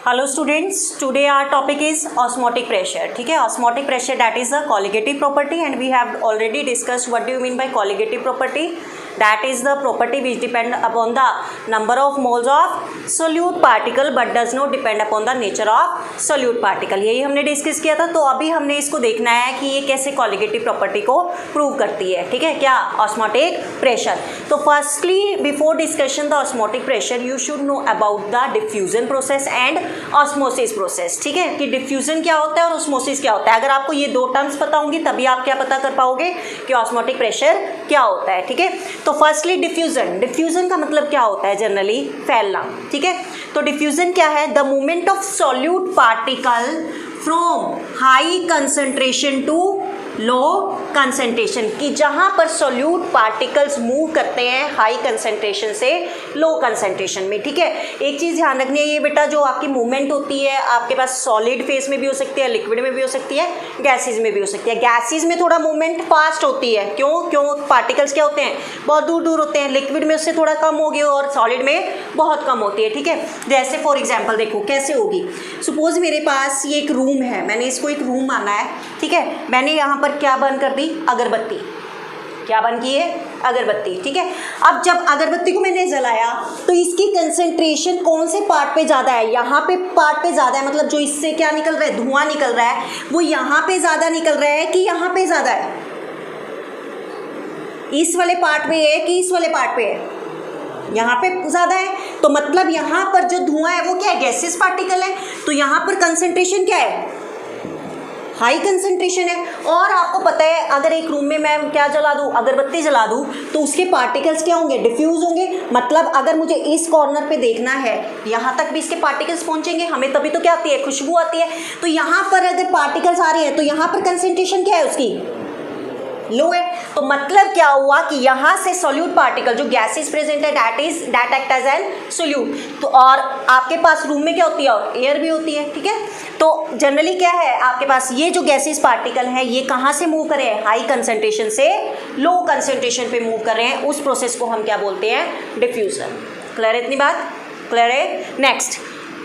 Hello students, today our topic is osmotic pressure. ठीक है, osmotic pressure that is the colligative property and we have already discussed what do you mean by colligative property. That is the property which depend upon the number of moles of solute particle but does not depend upon the nature of solute particle. यही हमने discuss किया था. तो अभी हमने इसको देखना है कि ये कैसे कॉलिगेटिव प्रॉपर्टी को प्रूव करती है. ठीक है, क्या ऑस्मोटिक प्रेशर. तो firstly before discussion the osmotic pressure you should know about the diffusion process and osmosis process. ठीक है, कि डिफ्यूजन क्या होता है और ऑस्मोसिस क्या होता है. अगर आपको ये दो टर्म्स पता होंगी तभी आप क्या पता कर पाओगे कि ऑस्मोटिक प्रेशर क्या होता है. ठीक है, तो फर्स्टली डिफ्यूजन का मतलब क्या होता है, जनरली फैलना. ठीक है, तो डिफ्यूजन क्या है, the movement of solute particle from high concentration to low concentration. कि जहाँ पर सॉल्यूट पार्टिकल्स मूव करते हैं हाई कंसंट्रेशन से लो कंसंट्रेशन में. ठीक है, एक चीज़ ध्यान रखनी है, ये बेटा जो आपकी मूवमेंट होती है आपके पास सॉलिड फेस में भी हो सकती है, लिक्विड में भी हो सकती है, गैसेज में भी हो सकती है. गैसेज में थोड़ा मूवमेंट फास्ट होती है. क्यों पार्टिकल्स क्या होते हैं, बहुत दूर दूर होते हैं. लिक्विड में उससे थोड़ा कम होगी और सॉलिड में बहुत कम होती है. ठीक है, जैसे फॉर एग्जाम्पल देखो कैसे होगी. सपोज मेरे पास ये एक रूम है, मैंने इसको एक रूम माना है. ठीक है, मैंने यहाँ पर क्या बंद कर दी, अगरबत्ती. क्या बंद की है, अगरबत्ती. ठीक है, अब जब अगरबत्ती को मैंने जलाया तो इसकी कंसंट्रेशन कौन से पार्ट पे ज़्यादा है, यहाँ पे पार्ट पे ज़्यादा है. मतलब जो इससे क्या निकल रहा है, धुआं निकल रहा है, वो यहाँ पे ज़्यादा निकल रहा है कि यहाँ पे ज़्यादा है, इस वाले पार्ट पे है कि इस वाले पार्ट पे है, यहाँ पे ज़्यादा है. तो मतलब यहाँ पर जो धुआं है वो क्या है, गैसेस पार्टिकल है. तो यहाँ पर कंसंट्रेशन क्या है, हाई कंसंट्रेशन है. और आपको पता है अगर एक रूम में मैं क्या जला दूँ, अगरबत्ती जला दूँ, तो उसके पार्टिकल्स क्या होंगे, डिफ्यूज होंगे. मतलब अगर मुझे इस कॉर्नर पे देखना है, यहाँ तक भी इसके पार्टिकल्स पहुँचेंगे, हमें तभी तो क्या आती है, खुशबू आती है. तो यहाँ पर अगर पार्टिकल्स आ रहे हैं तो यहाँ पर कंसंट्रेशन क्या है उसकी, लो है. तो मतलब क्या हुआ कि यहाँ से सोल्यूट पार्टिकल जो गैसेस प्रेजेंट है that act as an solute. तो और आपके पास रूम में क्या होती है, और एयर भी होती है. ठीक है, तो जनरली क्या है आपके पास, ये जो गैसेस पार्टिकल है ये कहाँ से मूव कर रहे हैं, हाई कंसंट्रेशन से लो कंसंट्रेशन पे मूव कर रहे हैं. उस प्रोसेस को हम क्या बोलते हैं, डिफ्यूजन. क्लियर है, इतनी बात क्लियर है. नेक्स्ट,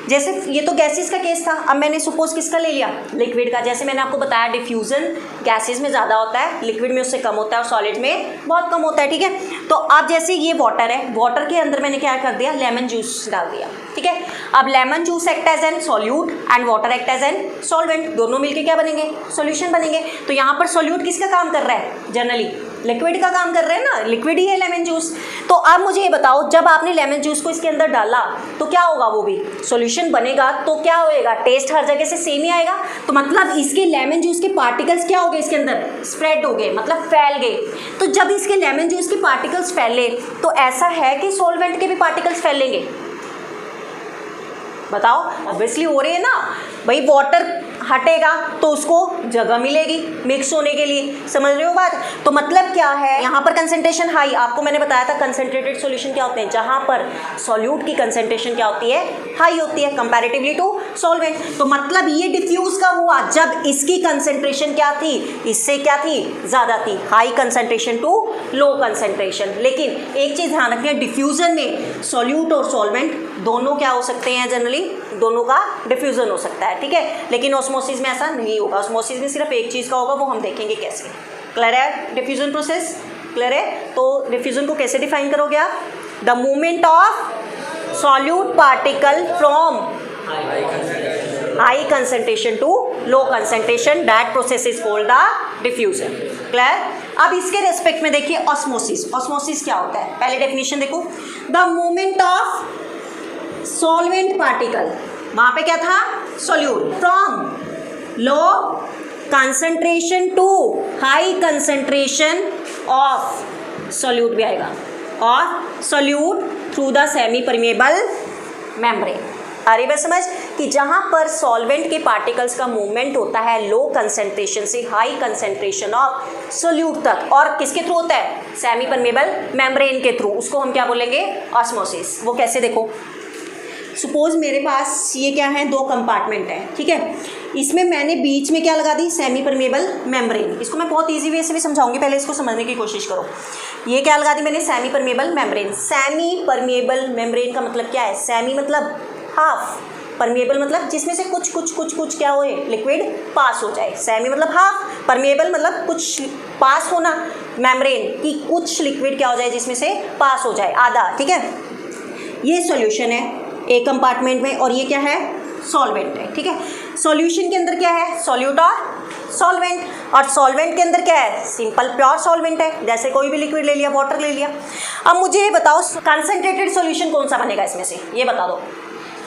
जैसे ये तो गैसेस का केस था. अब मैंने सपोज किसका ले लिया, लिक्विड का. जैसे मैंने आपको बताया डिफ्यूजन गैसेस में ज़्यादा होता है, लिक्विड में उससे कम होता है और सॉलिड में बहुत कम होता है. ठीक है, तो अब जैसे ये वाटर है, वाटर के अंदर मैंने क्या कर दिया, लेमन जूस डाल दिया. ठीक है, अब lemon juice act as an solute and water act as an solvent. दोनों मिलके क्या बनेंगे, सॉल्यूशन बनेंगे. तो यहाँ पर सॉल्यूट किसका काम कर रहा है, जनरली लिक्विड का काम कर रहे हैं ना, लिक्विड ही है लेमन जूस. तो अब मुझे ये बताओ, जब आपने लेमन जूस को इसके अंदर डाला तो क्या होगा, वो भी सॉल्यूशन बनेगा. तो क्या होएगा, टेस्ट हर जगह से सेम ही आएगा. तो मतलब इसके लेमन जूस के पार्टिकल्स क्या हो गए, इसके अंदर स्प्रेड हो गए, मतलब फैल गए. तो जब इसके लेमन जूस के पार्टिकल्स फैले तो ऐसा है कि सॉल्वेंट के भी पार्टिकल्स फैलेंगे. बताओ, ऑब्वियसली हो रही है ना भाई. वाटर हटेगा तो उसको जगह मिलेगी मिक्स होने के लिए. समझ रहे हो बात. तो मतलब क्या है, यहाँ पर कंसंट्रेशन हाई. आपको मैंने बताया था कंसंट्रेटेड सॉल्यूशन क्या होते हैं, जहाँ पर सॉल्यूट की कंसंट्रेशन क्या होती है, हाई होती है कंपैरेटिवली टू सॉल्वेंट. तो मतलब ये डिफ्यूज कब हुआ, जब इसकी कंसंट्रेशन क्या थी, इससे क्या थी, ज़्यादा थी, high concentration to low concentration. लेकिन एक चीज़ ध्यान रखनी है, डिफ्यूजन में सॉल्यूट और सॉल्वेंट दोनों क्या हो सकते हैं, जनरली दोनों का डिफ्यूजन हो सकता है. ठीक है, लेकिन ऑस्मोसिस में ऐसा नहीं होगा. ऑस्मोसिस में सिर्फ एक चीज़ का होगा, वो हम देखेंगे कैसे. क्लियर है, डिफ्यूजन प्रोसेस क्लियर है. तो डिफ्यूजन को कैसे डिफाइन करोगे आप, the movement of solute particle from high concentration to low concentration, that process is called the diffusion. Clear. अब इसके रेस्पेक्ट में देखिए ऑस्मोसिस. ऑस्मोसिस क्या होता है, पहले डेफिनेशन देखो, the movement of solvent particle, वहाँ पे क्या था, solute, from low concentration to high concentration of solute भी आएगा, और solute through the semi permeable membrane. अरे बस समझ कि जहाँ पर सॉल्वेंट के पार्टिकल्स का मूवमेंट होता है लो कंसंट्रेशन से हाई कंसंट्रेशन ऑफ सोल्यूट तक, और किसके थ्रू होता है, सेमी परमेबल मेम्ब्रेन के थ्रू, उसको हम क्या बोलेंगे, ऑस्मोसिस. वो कैसे देखो, सपोज मेरे पास ये क्या है, दो कंपार्टमेंट है. ठीक है, इसमें मैंने बीच में क्या लगा दी, सेमी परमेबल मेम्ब्रेन. इसको मैं बहुत इजी वे से भी समझाऊंगी, पहले इसको समझने की कोशिश करो. ये क्या लगा दी मैंने, semi permeable membrane. Semi permeable membrane का मतलब क्या है, सेमी मतलब हाफ, परमिएबल मतलब जिसमें से कुछ कुछ कुछ कुछ क्या होए, लिक्विड पास हो जाए। सेमी मतलब हाफ, परमिएबल मतलब कुछ पास होना, मेम्ब्रेन की कुछ लिक्विड क्या हो जाए जिसमें से पास हो जाए, आधा। ठीक है, ये सॉल्यूशन है एक कंपार्टमेंट में और ये क्या है, सॉल्वेंट है। ठीक है, सॉल्यूशन के अंदर क्या है, सॉल्यूट और सॉल्वेंट, और सॉल्वेंट के अंदर क्या है, सिंपल प्योर सॉल्वेंट है, जैसे कोई भी लिक्विड ले लिया, वाटर ले लिया। अब मुझे ये बताओ कंसंट्रेटेड सॉल्यूशन कौन सा बनेगा इसमें से, ये बता दो।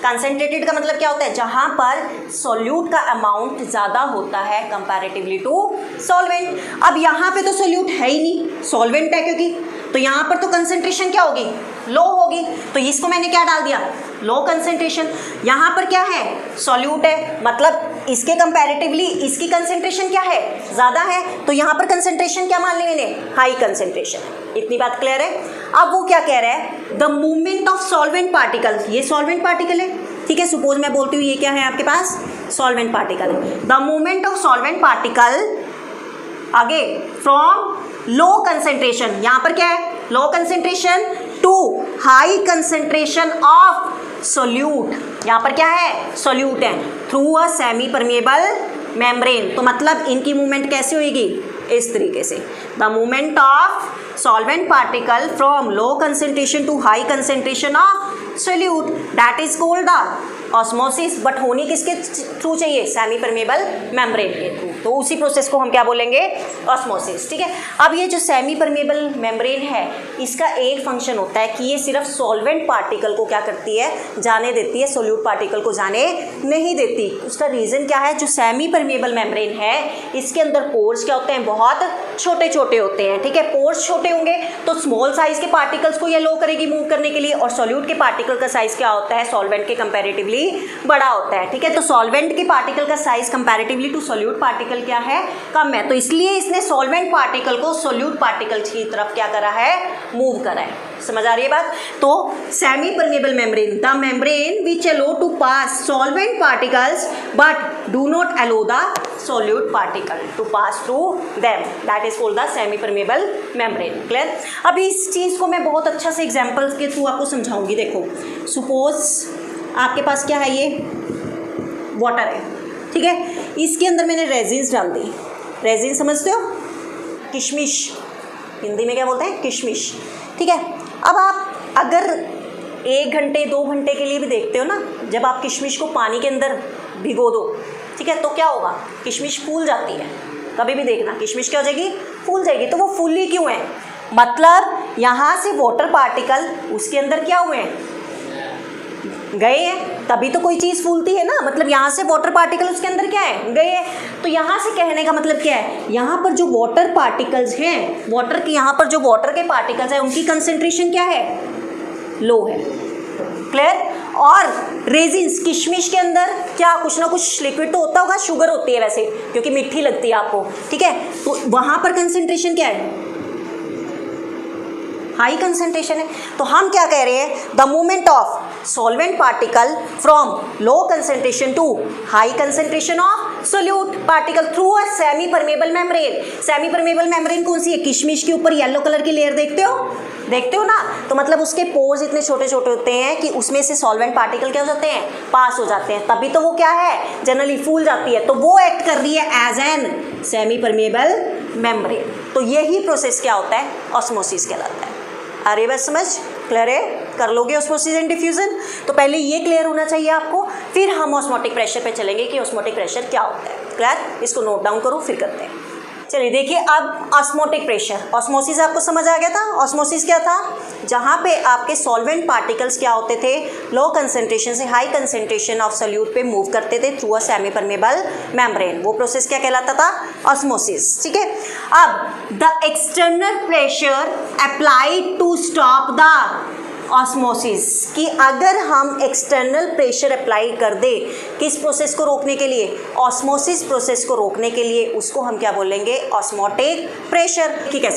कंसंट्रेटेड का मतलब क्या होता है, जहाँ पर सॉल्यूट का अमाउंट ज़्यादा होता है कंपैरेटिवली टू सॉल्वेंट। अब यहाँ पे तो सॉल्यूट है ही नहीं, सॉल्वेंट है क्योंकि, तो यहाँ पर तो कंसंट्रेशन क्या होगी, लो होगी, तो इसको मैंने क्या डाल दिया, लो कंसंट्रेशन। यहाँ पर क्या है, सॉल्यूट है, मतलब इसके कंपैरेटिवली इसकी कंसंट्रेशन क्या है, ज़्यादा है, तो यहाँ पर कंसंट्रेशन क्या मान ली मैंने, हाई कंसंट्रेशन है। इतनी बात क्लियर है। अब वो क्या कह रहा है, the movement of solvent particle, ये सॉल्वेंट पार्टिकल है। ठीक है, सपोज मैं बोलती हूँ ये क्या है आपके पास, solvent particle. The movement of solvent particle आगे फ्रॉम लो कंसंट्रेशन, यहाँ पर क्या है, low concentration to high concentration of solute, यहाँ पर क्या है, सोल्यूट है, through a semi permeable membrane. तो मतलब इनकी मूवमेंट कैसे होगी, इस तरीके से, the movement of solvent particle from low concentration to high concentration of solute, that is called the osmosis. But होनी किसके थ्रू चाहिए, सेमी परमिएबल मेम्ब्रेन के थ्रू, तो उसी प्रोसेस को हम क्या बोलेंगे, ऑस्मोसिस। ठीक है, अब ये जो सेमी परमिएबल मेम्ब्रेन है, इसका एक फंक्शन होता है कि ये सिर्फ सॉल्वेंट पार्टिकल को क्या करती है, जाने देती है, सोल्यूट पार्टिकल को जाने नहीं देती। उसका रीज़न क्या है, जो सेमी परमिएबल मेम्ब्रेन है इसके अंदर पोर्स क्या होते हैं, बहुत छोटे छोटे होते हैं। ठीक है, पोर्स छोटे होंगे तो स्मॉल साइज के पार्टिकल्स को ये लो करेगी मूव करने के लिए, और सॉल्यूट के पार्टिकल का साइज क्या होता है, सॉल्वेंट के कंपैरेटिवली बड़ा होता है। ठीक है, तो सॉल्वेंट के पार्टिकल का size comparatively to solute particle क्या है, कम है, तो इसलिए इसने सॉल्वेंट पार्टिकल को सॉल्यूट पार्टिकल की तरफ क्या करा है, मूव करा है। समझ आ रही है बात। तो semi permeable membrane, the membrane which allow to pass solvent particles but do not allow the solute particle to pass through them, that is called the semi permeable membrane। Clear. अब इस चीज़ को मैं बहुत अच्छा से एग्जांपल्स के through आपको समझाऊंगी। देखो, सपोज आपके पास क्या है, ये वाटर है, ठीक है, इसके अंदर मैंने रेजिन्स डाल दी। रेजिन समझते हो, किशमिश, हिंदी में क्या बोलते हैं, किशमिश। ठीक है, अब आप अगर 1 घंटे 2 घंटे के लिए भी देखते हो ना, जब आप किशमिश को पानी के अंदर भिगो दो, ठीक है, तो क्या होगा, किशमिश फूल जाती है। कभी भी देखना, किशमिश क्या हो जाएगी, फूल जाएगी। तो वो फूली क्यों है, मतलब यहाँ से वाटर पार्टिकल उसके अंदर क्या हुए हैं, गए हैं, तभी तो कोई चीज़ फूलती है ना, मतलब यहाँ से वाटर पार्टिकल उसके अंदर क्या है, गए हैं। तो यहाँ से कहने का मतलब क्या है, यहाँ पर जो वाटर पार्टिकल्स हैं, वाटर के यहाँ पर जो वाटर के पार्टिकल्स हैं उनकी कंसेंट्रेशन क्या है, लो है। क्लियर। और रेजिन्स, किशमिश के अंदर क्या कुछ ना कुछ लिक्विड तो होता होगा, शुगर होती है वैसे क्योंकि मीठी लगती है आपको, ठीक है, तो वहाँ पर कंसेंट्रेशन क्या है, हाई कंसेंट्रेशन है। तो हम क्या कह रहे हैं, the movement of solvent particle from low concentration to high concentration of solute particle through a semi permeable membrane. Semi permeable membrane कौन सी है, किशमिश के ऊपर येलो कलर की लेयर देखते हो ना, तो मतलब उसके पोर्स इतने छोटे छोटे होते हैं कि उसमें से सॉल्वेंट पार्टिकल क्या हो जाते हैं, पास हो जाते हैं, तभी तो वो क्या है, जनरली फूल जाती है, तो वो एक्ट कर रही है as an semi permeable membrane. तो यही प्रोसेस क्या होता है, ऑस्मोसिस कहलाता है। अरे बस समझ क्लियर है, कर लोगे ऑस्मोसिस एंड डिफ्यूजन। तो पहले ये क्लियर होना चाहिए आपको, फिर हम ऑस्मोटिक प्रेशर पे चलेंगे कि ऑस्मोटिक प्रेशर क्या होता है। क्लियर, इसको नोट डाउन करो फिर करते हैं। चलिए देखिए, अब ऑस्मोटिक प्रेशर, ऑस्मोसिस आपको समझ आ गया था। ऑस्मोसिस क्या था, जहाँ पे आपके सॉल्वेंट पार्टिकल्स क्या होते थे, लो कंसेंट्रेशन से हाई कंसेंट्रेशन ऑफ सोल्यूट पे मूव करते थे through a semi permeable membrane. वो प्रोसेस क्या कहलाता था, ऑस्मोसिस। ठीक है, अब the external pressure applied to stop the osmosis, कि अगर हम एक्सटर्नल प्रेशर अप्लाई कर दे किस प्रोसेस को रोकने के लिए, ऑस्मोसिस प्रोसेस को रोकने के लिए, उसको हम क्या बोलेंगे, ऑस्मोटिक प्रेशर। ठीक है,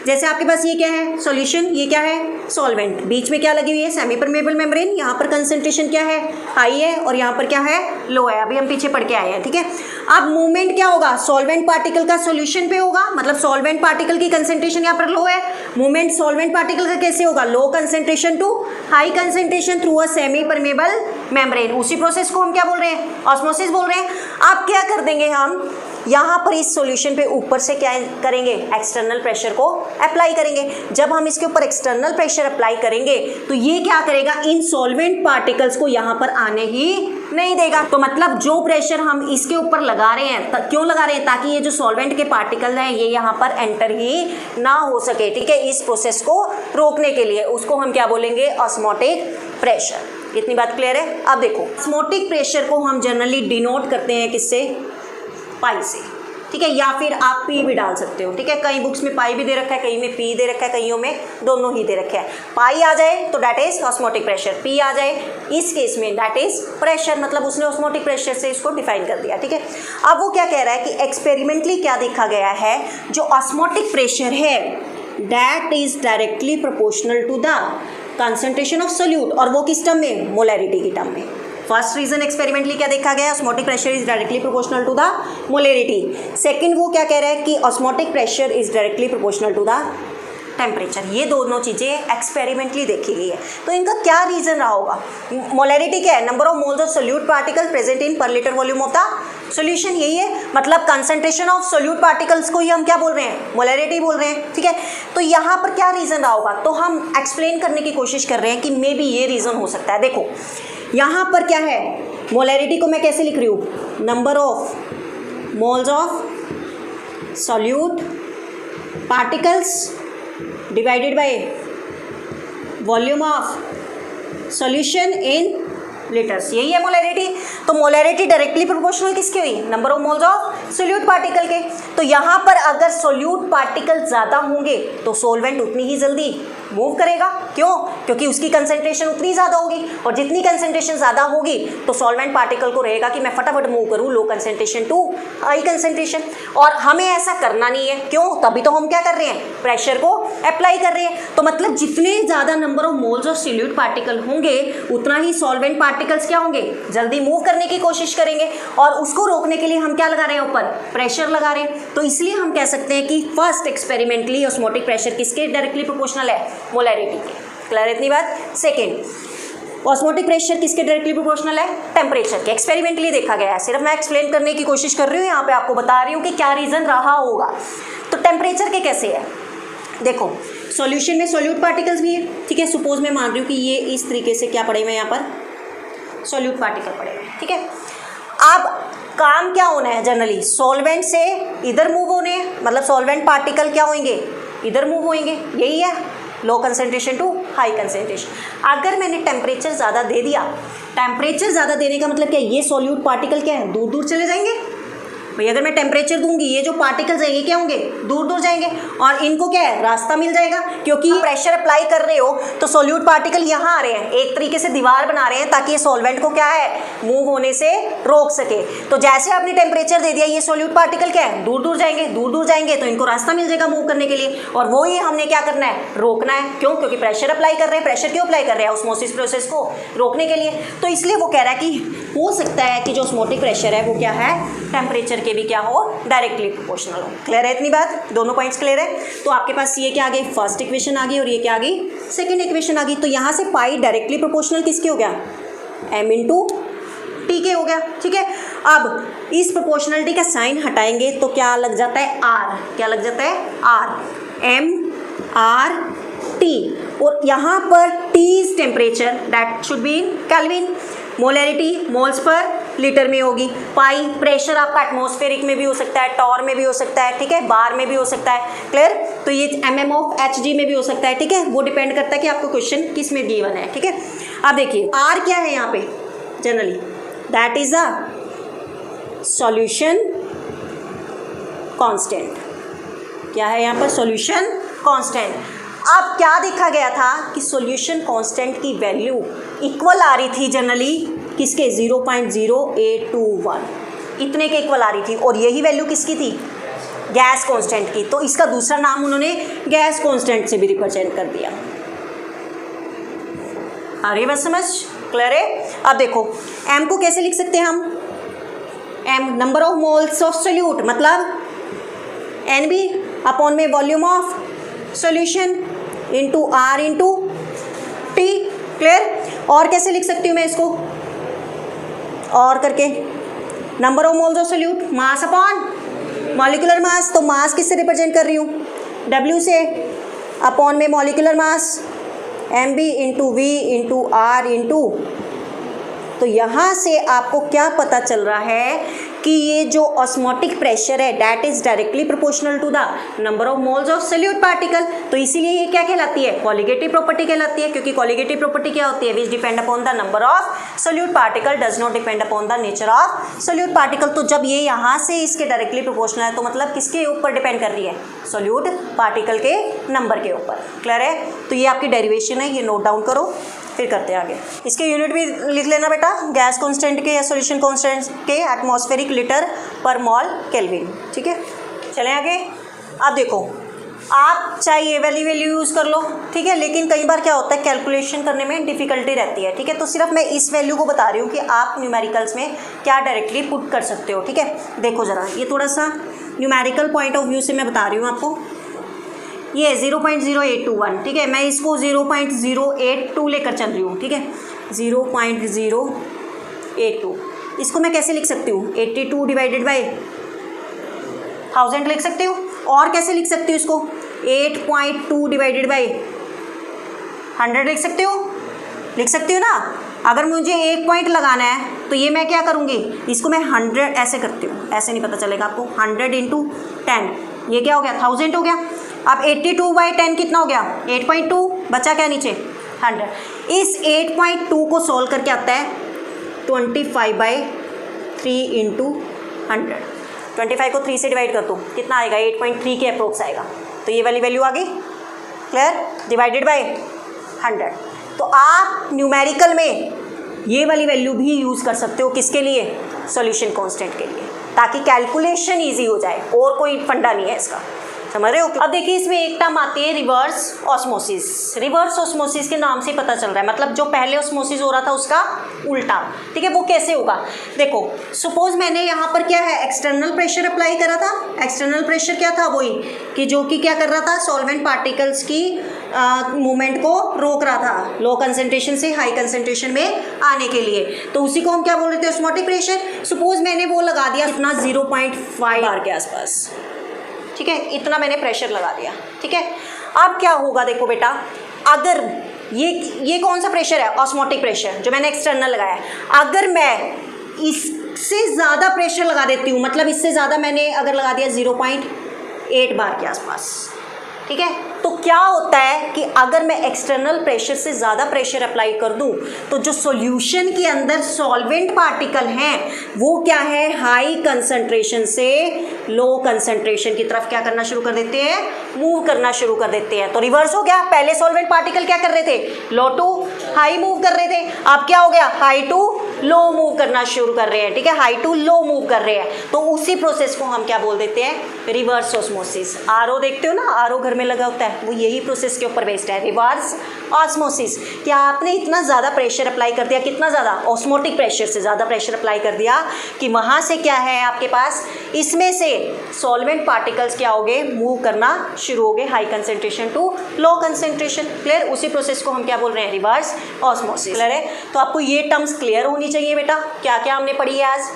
जैसे आपके पास ये क्या है, सॉल्यूशन, ये क्या है, सॉल्वेंट, बीच में क्या लगी हुई है, सेमी परमेबल मेम्ब्रेन, यहाँ पर कंसंट्रेशन क्या है, हाई है, और यहाँ पर क्या है, लो है। अभी हम पीछे पढ़ के आए हैं। ठीक है, अब मूवमेंट क्या होगा, सॉल्वेंट पार्टिकल का सॉल्यूशन पे होगा, मतलब सॉल्वेंट पार्टिकल की कंसंट्रेशन यहाँ पर लो है, मूवमेंट सॉल्वेंट पार्टिकल का कैसे होगा, low concentration to high concentration through a semi permeable membrane. उसी प्रोसेस को हम क्या बोल रहे हैं, ऑस्मोसिस बोल रहे हैं। अब क्या कर देंगे हम यहाँ पर इस सॉल्यूशन पे ऊपर से क्या करेंगे, एक्सटर्नल प्रेशर को अप्लाई करेंगे। जब हम इसके ऊपर एक्सटर्नल प्रेशर अप्लाई करेंगे तो ये क्या करेगा, इन सॉल्वेंट पार्टिकल्स को यहाँ पर आने ही नहीं देगा। तो मतलब जो प्रेशर हम इसके ऊपर लगा रहे हैं, क्यों लगा रहे हैं, ताकि ये जो सॉल्वेंट के पार्टिकल हैं ये यहाँ पर एंटर ही ना हो सके, ठीक है। इस प्रोसेस को रोकने के लिए उसको हम क्या बोलेंगे, ऑस्मोटिक प्रेशर। इतनी बात क्लियर है। अब देखो, ऑस्मोटिक प्रेशर को हम जनरली डिनोट करते हैं किससे, पाई से, ठीक है, या फिर आप पी भी डाल सकते हो, ठीक है। कई बुक्स में पाई भी दे रखा है, कहीं में पी दे रखा है, कईयों में दोनों ही दे रखे हैं। पाई आ जाए तो that is osmotic pressure, P आ जाए इस केस में दैट इज प्रेशर, मतलब उसने ऑस्मोटिक प्रेशर से इसको डिफाइन कर दिया, ठीक है। अब वो क्या कह रहा है कि एक्सपेरिमेंटली क्या देखा गया है, जो ऑस्मोटिक प्रेशर है that is directly proportional to the concentration of solute, और वो किस टर्म में, मोलैरिटी की टर्म में। फर्स्ट रीजन एक्सपेरिमेंटली क्या देखा गया, osmotic pressure is directly proportional to the molarity. Second वो क्या कह रहा है कि osmotic pressure is directly proportional to the temperature. ये दोनों चीज़ें एक्सपेरिमेंटली देखी गई है। तो इनका क्या रीजन रहा होगा, मोलैरिटी क्या है, number of moles of solute particle present in per litre volume of the solution, यही है, मतलब कंसंट्रेशन ऑफ सोल्यूट पार्टिकल्स को ही हम क्या बोल रहे हैं, मोलैरिटी बोल रहे हैं, ठीक है। तो यहाँ पर क्या रीजन रहा होगा, तो हम एक्सप्लेन करने की कोशिश कर रहे हैं कि मे बी ये रीजन हो सकता है। देखो यहाँ पर क्या है, मोलैरिटी को मैं कैसे लिख रही हूँ, number of moles of solute particles divided by volume of solution in litres, यही है मोलैरिटी। तो मोलैरिटी डायरेक्टली प्रोपोर्शनल किसकी हुई, number of moles of solute particle के। तो यहाँ पर अगर सोल्यूट पार्टिकल ज़्यादा होंगे तो सोलवेंट उतनी ही जल्दी मूव करेगा, क्यों, क्योंकि उसकी कंसंट्रेशन उतनी ज़्यादा होगी, और जितनी कंसंट्रेशन ज़्यादा होगी तो सॉल्वेंट पार्टिकल को रहेगा कि मैं फटाफट मूव करूँ low concentration to high concentration, और हमें ऐसा करना नहीं है, क्यों, तभी तो हम क्या कर रहे हैं, प्रेशर को अप्लाई कर रहे हैं। तो मतलब जितने ज़्यादा number of moles of solute particle होंगे उतना ही सॉल्वेंट पार्टिकल्स क्या होंगे, जल्दी मूव करने की कोशिश करेंगे, और उसको रोकने के लिए हम क्या लगा रहे हैं, ऊपर प्रेशर लगा रहे हैं। तो इसलिए हम कह सकते हैं कि फर्स्ट एक्सपेरिमेंटली ऑस्मोटिक प्रेशर किसके डायरेक्टली प्रोपोर्शनल है, मोलैरिटी के। क्लियर इतनी बात। सेकेंड, ऑस्मोटिक प्रेशर किसके डायरेक्टली प्रोपोर्शनल है, टेम्परेचर के। एक्सपेरिमेंटली देखा गया है, सिर्फ मैं एक्सप्लेन करने की कोशिश कर रही हूँ, यहाँ पे आपको बता रही हूँ कि क्या रीजन रहा होगा। तो टेम्परेचर के कैसे है, देखो सॉल्यूशन में सोल्यूट पार्टिकल्स भी है, ठीक है। सपोज मैं मान रही हूँ कि ये इस तरीके से क्या पड़े हुए यहाँ पर सोल्यूट पार्टिकल पड़े हुए, ठीक है। अब काम क्या होना है, जनरली सॉल्वेंट से इधर मूव होने, मतलब सॉल्वेंट पार्टिकल क्या होंगे, इधर मूव होंगे, यही है low concentration to high concentration. अगर मैंने टेम्परेचर ज़्यादा दे दिया, टेम्परेचर ज़्यादा देने का मतलब क्या है, ये सोल्यूट पार्टिकल क्या है, दूर दूर चले जाएंगे भाई। अगर मैं टेम्परेचर दूंगी ये जो पार्टिकल्स हैं ये क्या होंगे, दूर दूर जाएंगे, और इनको क्या है, रास्ता मिल जाएगा, क्योंकि प्रेशर अप्लाई कर रहे हो तो सोल्यूट पार्टिकल यहाँ आ रहे हैं, एक तरीके से दीवार बना रहे हैं ताकि ये सॉल्वेंट को क्या है, मूव होने से रोक सके। तो जैसे आपने टेम्परेचर दे दिया, ये सोल्यूट पार्टिकल क्या है, दूर दूर जाएंगे, दूर दूर जाएंगे, तो इनको रास्ता मिल जाएगा मूव करने के लिए, और वो ही हमने क्या करना है, रोकना है। क्यों, क्योंकि प्रेशर अप्लाई कर रहे हैं। प्रेशर क्यों अप्लाई कर रहे हैं, ऑस्मोसिस प्रोसेस को रोकने के लिए। तो इसलिए वो कह रहा है कि हो सकता है कि जो ऑस्मोटिक प्रेशर है वो क्या है, टेम्परेचर के भी क्या हो, डायरेक्टली प्रोपोर्शनल हो। क्लियर है इतनी बात, दोनों पॉइंट्स क्लियर है। तो आपके पास ये क्या आ गई, फर्स्ट इक्वेशन आ गई, और ये क्या आ गई, सेकंड इक्वेशन आ गई। तो यहाँ से पाई डायरेक्टली प्रोपोर्शनल किसके हो गया, m इंटू टी के हो गया, ठीक है। अब इस प्रोपोर्शनलिटी का साइन हटाएंगे तो क्या लग जाता है, r, क्या लग जाता है, r, m r t, और यहाँ पर t is temperature, that should be in kelvin, molarity moles per litre में होगी, पाई प्रेशर आपका एटमॉस्फेरिक में भी हो सकता है, टॉर में भी हो सकता है, ठीक है, बार में भी हो सकता है। क्लियर, तो ये mm ऑफ hg में भी हो सकता है, ठीक है। वो डिपेंड करता है कि आपको क्वेश्चन किस में गिवन है, ठीक है। अब देखिए r क्या है यहाँ पे, generally that is a solution constant. क्या है यहाँ पर, सॉल्यूशन कांस्टेंट। अब क्या देखा गया था कि सॉल्यूशन कांस्टेंट की वैल्यू इक्वल आ रही थी जनरली किसके, 0.0821, इतने के इक्वल आ रही थी, और यही वैल्यू किसकी थी, गैस कांस्टेंट की। तो इसका दूसरा नाम उन्होंने गैस कांस्टेंट से भी रिप्रेजेंट कर दिया। आ रही बात समझ, क्लियर है। अब देखो m को कैसे लिख सकते हैं हम, m number of moles of solute, मतलब NB अपॉन में volume of solution into R into T, clear. और कैसे लिख सकती हूँ मैं इसको, और करके number of moles of solute mass upon molecular mass. तो मास किससे रिप्रेजेंट कर रही हूँ, W से, अपॉन में molecular mass mb into V into R into. तो यहाँ से आपको क्या पता चल रहा है कि ये जो ऑस्मोटिक प्रेशर है that is directly proportional to the number of moles of solute particle. तो इसीलिए ये क्या कहलाती है, कॉलिगेटिव प्रॉपर्टी कहलाती है, क्योंकि कॉलिगेटिव प्रॉपर्टी क्या होती है, विच depend upon the number of solute particle does not depend upon the nature of solute particle. तो जब ये यहाँ से इसके डायरेक्टली प्रोपोर्शनल है तो मतलब किसके ऊपर डिपेंड कर रही है, सोल्यूट पार्टिकल के नंबर के ऊपर। क्लियर है। तो ये आपकी डेरिवेशन है, ये नोट डाउन करो, फिर करते हैं आगे। इसके यूनिट भी लिख लेना बेटा, गैस कांस्टेंट के या सॉल्यूशन कांस्टेंट के एटमॉस्फेरिक लीटर पर मॉल केल्विन। ठीक है, चलें आगे। अब देखो, आप चाहे ये वैल्यू यूज़ कर लो, ठीक है, लेकिन कई बार क्या होता है कैलकुलेशन करने में डिफ़िकल्टी रहती है। ठीक है, तो सिर्फ मैं इस वैल्यू को बता रही हूँ कि आप न्यूमेरिकल्स में क्या डायरेक्टली पुट कर सकते हो। ठीक है, देखो ज़रा, ये थोड़ा सा न्यूमेरिकल पॉइंट ऑफ व्यू से मैं बता रही हूँ आपको। ये 0.0821, ठीक है, मैं इसको 0.082 लेकर चल रही हूँ। ठीक है, 0.082 इसको मैं कैसे लिख सकती हूँ, 82 डिवाइडेड बाई 1000 लिख सकती हूँ। और कैसे लिख सकती हूँ इसको, 8.2 डिवाइडेड बाई 100 लिख सकती हूँ, लिख सकती हूँ ना। अगर मुझे 1 पॉइंट लगाना है तो ये मैं क्या करूँगी, इसको मैं 100 ऐसे करती हूँ, ऐसे नहीं पता चलेगा आपको, 100 इंटू 10, ये क्या हो गया, 1000 हो गया। अब 82/10 कितना हो गया, 8.2, बचा क्या नीचे, 100। इस 8.2 को सोल्व करके आता है 25/3 इंटू 100। 25 को 3 से डिवाइड कर दो, कितना आएगा, 8.3 के अप्रोक्स आएगा। तो ये वाली वैल्यू आ गई, क्लियर, डिवाइडेड बाय 100। तो आप न्यूमेरिकल में ये वाली वैल्यू भी यूज़ कर सकते हो, किसके लिए, सॉल्यूशन कांस्टेंट के लिए, ताकि कैलकुलेशन ईजी हो जाए, और कोई फंडा नहीं है इसका, समझ रहे हो। अब देखिए इसमें एक टर्म आती है रिवर्स ऑस्मोसिस। रिवर्स ऑस्मोसिस के नाम से पता चल रहा है, मतलब जो पहले ऑस्मोसिस हो रहा था उसका उल्टा। ठीक है, वो कैसे होगा, देखो सपोज मैंने यहाँ पर क्या है, एक्सटर्नल प्रेशर अप्लाई करा था। एक्सटर्नल प्रेशर क्या था, वही कि जो कि क्या कर रहा था, सॉल्वेंट पार्टिकल्स की मूवमेंट को रोक रहा था, लो कंसंट्रेशन से हाई कंसंट्रेशन में आने के लिए। तो उसी को हम क्या बोल रहे थे, ऑस्मोटिक प्रेशर। सपोज मैंने वो लगा दिया इतना 0.5 बार के आसपास, ठीक है, इतना मैंने प्रेशर लगा दिया। ठीक है, अब क्या होगा, देखो बेटा, अगर ये कौन सा प्रेशर है, ऑस्मोटिक प्रेशर जो मैंने एक्सटर्नल लगाया है। अगर मैं इससे ज़्यादा प्रेशर लगा देती हूँ, मतलब इससे ज़्यादा मैंने अगर लगा दिया 0.8 बार के आसपास, ठीक है, तो क्या होता है कि अगर मैं एक्सटर्नल प्रेशर से ज़्यादा प्रेशर अप्लाई कर दूं तो जो सॉल्यूशन के अंदर सॉल्वेंट पार्टिकल हैं वो क्या है, हाई कंसंट्रेशन से लो कंसंट्रेशन की तरफ क्या करना शुरू कर देते हैं, मूव करना शुरू कर देते हैं। तो रिवर्स हो गया, पहले सॉल्वेंट पार्टिकल क्या कर रहे थे, लो टू हाई मूव कर रहे थे, अब क्या हो गया, हाई टू लो मूव करना शुरू कर रहे हैं। ठीक है, हाई टू लो मूव कर रहे हैं, तो उसी प्रोसेस को हम क्या बोल देते हैं, रिवर्स ऑस्मोसिस। आरओ देखते हो ना, आरओ घर में लगा होता है, वो यही प्रोसेस के ऊपर बेस्ड है, रिवर्स ऑस्मोसिस। क्या आपने इतना ज़्यादा प्रेशर अप्लाई कर दिया, कितना ज़्यादा, ऑस्मोटिक प्रेशर से ज़्यादा प्रेशर अप्लाई कर दिया कि वहाँ से क्या है आपके पास, इसमें से सॉल्वेंट पार्टिकल्स क्या हो गए, मूव करना शुरू हो गए high concentration to low concentration. Clear, उसी प्रोसेस को हम क्या बोल रहे हैं, रिवर्स ऑस्मोसिस। क्लियर है, तो आपको ये टर्म्स क्लियर होनी चाहिए बेटा। क्या क्या हमने पढ़ी है आज,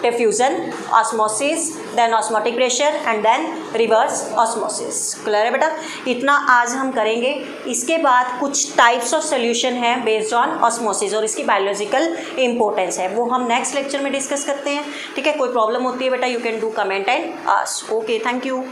diffusion, osmosis, then osmotic pressure and then reverse osmosis. Clear है बेटा, इतना आज हम करेंगे। इसके बाद कुछ टाइप्स ऑफ सोल्यूशन है बेस्ड ऑन ऑस्मोसिस और इसकी बायोलॉजिकल इंपॉर्टेंस है, वो हम नेक्स्ट लेक्चर में डिस्कस करते हैं। ठीक है, कोई प्रॉब्लम होती है बेटा, you can do comment and ask. Okay, thank you.